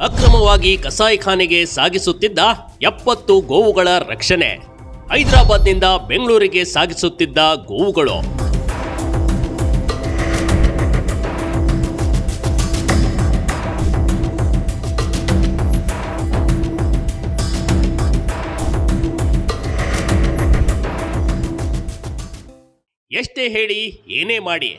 ಅಕ್ರಮವಾಗಿ ಕಸಾಯಿಖಾನೆಗೆ ಸಾಗಿಸುತ್ತಿದ್ದ 70 ಗೋವುಗಳ ರಕ್ಷಣೆ. ಹೈದರಾಬಾದ್ನಿಂದ ಬೆಂಗಳೂರಿಗೆ ಸಾಗಿಸುತ್ತಿದ್ದ ಗೋವುಗಳು. ಎಷ್ಟೇ ಹೇಳಿ ಏನೇ ಮಾಡಿ,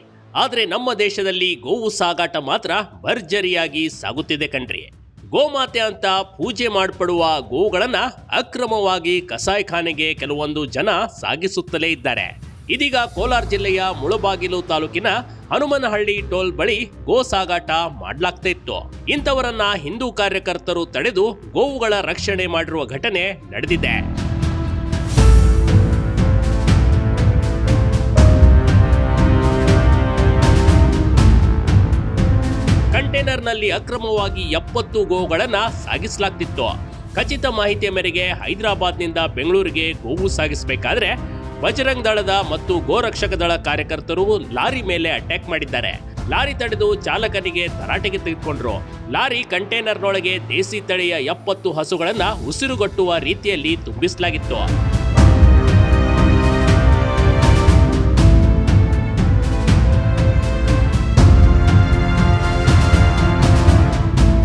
ಆದರೆ ನಮ್ಮ ದೇಶದಲ್ಲಿ ಗೋವು ಸಾಗಾಟ ಮಾತ್ರ ಭರ್ಜರಿಯಾಗಿ ಸಾಗುತ್ತಿದೆ ಕಣ್ರಿ. ಗೋಮಾತೆ ಅಂತ ಪೂಜೆ ಮಾಡ್ಪಡುವ ಗೋವುಗಳನ್ನ ಅಕ್ರಮವಾಗಿ ಕಸಾಯಿಖಾನೆಗೆ ಕೆಲವೊಂದು ಜನ ಸಾಗಿಸುತ್ತಲೇ ಇದ್ದಾರೆ. ಇದೀಗ ಕೋಲಾರ ಜಿಲ್ಲೆಯ ಮುಳಬಾಗಿಲು ತಾಲೂಕಿನ ಹನುಮನಹಳ್ಳಿ ಟೋಲ್ ಬಳಿ ಗೋ ಸಾಗಾಟ ಮಾಡಲಾಗ್ತಾ ಇತ್ತು. ಇಂಥವರನ್ನ ಹಿಂದೂ ಕಾರ್ಯಕರ್ತರು ತಡೆದು ಗೋವುಗಳ ರಕ್ಷಣೆ ಮಾಡಿರುವ ಘಟನೆ ನಡೆದಿದೆ. ಕಂಟೈನರ್ನಲ್ಲಿ ಅಕ್ರಮವಾಗಿ 70 ಗೋವುಗಳನ್ನ ಸಾಗಿಸಲಾಗ್ತಿತ್ತು. ಖಚಿತ ಮಾಹಿತಿಯ ಮೇರೆಗೆ ಹೈದರಾಬಾದ್ನಿಂದ ಬೆಂಗಳೂರಿಗೆ ಗೋವು ಸಾಗಿಸಬೇಕಾದ್ರೆ ಬಜರಂಗ್ ದಳದ ಮತ್ತು ಗೋರಕ್ಷಕ ದಳ ಕಾರ್ಯಕರ್ತರು ಲಾರಿ ಮೇಲೆ ಅಟ್ಯಾಕ್ ಮಾಡಿದ್ದಾರೆ. ಲಾರಿ ತಡೆದು ಚಾಲಕನಿಗೆ ತರಾಟೆಗೆ ತೆಗೆದುಕೊಂಡ್ರು. ಲಾರಿ ಕಂಟೈನರ್ನೊಳಗೆ ದೇಸಿ ತಳಿಯ 70 ಹಸುಗಳನ್ನ ಉಸಿರುಗಟ್ಟುವ ರೀತಿಯಲ್ಲಿ ತುಂಬಿಸಲಾಗಿತ್ತು.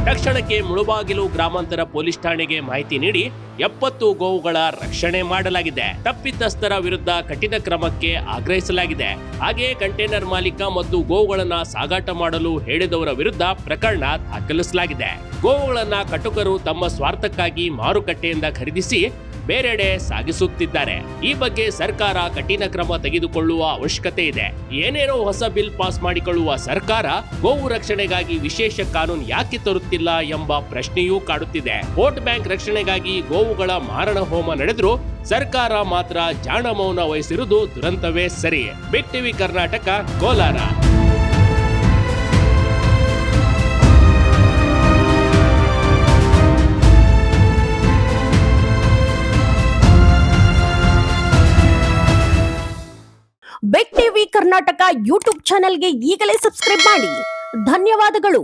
ತಕ್ಷಣಕ್ಕೆ ಮುಳಬಾಗಿಲು ಗ್ರಾಮಾಂತರ ಪೊಲೀಸ್ ಠಾಣೆಗೆ ಮಾಹಿತಿ ನೀಡಿ 70 ಗೋವುಗಳ ರಕ್ಷಣೆ ಮಾಡಲಾಗಿದೆ. ತಪ್ಪಿತಸ್ಥರ ವಿರುದ್ಧ ಕಠಿಣ ಕ್ರಮಕ್ಕೆ ಆಗ್ರಹಿಸಲಾಗಿದೆ. ಹಾಗೆಯೇ ಕಂಟೈನರ್ ಮಾಲೀಕ ಮತ್ತು ಗೋವುಗಳನ್ನ ಸಾಗಾಟ ಮಾಡಲು ಹೇಳಿದವರ ವಿರುದ್ಧ ಪ್ರಕರಣ ದಾಖಲಿಸಲಾಗಿದೆ. ಗೋವುಗಳನ್ನ ಕಟುಕರು ತಮ್ಮ ಸ್ವಾರ್ಥಕ್ಕಾಗಿ ಮಾರುಕಟ್ಟೆಯಿಂದ ಖರೀದಿಸಿ ಬೇರೆಡೆ ಸಾಗಿಸುತ್ತಿದ್ದಾರೆ. ಈ ಬಗ್ಗೆ ಸರ್ಕಾರ ಕಠಿಣ ಕ್ರಮ ತೆಗೆದುಕೊಳ್ಳುವ ಅವಶ್ಯಕತೆ ಇದೆ. ಏನೇನೋ ಹೊಸ ಬಿಲ್ ಪಾಸ್ ಮಾಡಿಕೊಳ್ಳುವ ಸರ್ಕಾರ ಗೋವು ರಕ್ಷಣೆಗಾಗಿ ವಿಶೇಷ ಕಾನೂನು ಯಾಕೆ ತರುತ್ತಿಲ್ಲ ಎಂಬ ಪ್ರಶ್ನೆಯೂ ಕಾಡುತ್ತಿದೆ. ವೋಟ್ ಬ್ಯಾಂಕ್ ರಕ್ಷಣೆಗಾಗಿ ಗೋವುಗಳ ಮಾರಣ ಹೋಮ ನಡೆದರೂ ಸರ್ಕಾರ ಮಾತ್ರ ಜಾಣ ಮೌನ ವಹಿಸಿರುವುದು ದುರಂತವೇ ಸರಿ. Big TV Karnataka, Kolar. Big TV Karnataka YouTube ಚಾನೆಲ್ಗೆ ಈಗಲೇ ಸಬ್ಸ್ಕ್ರೈಬ್ ಮಾಡಿ. ಧನ್ಯವಾದಗಳು.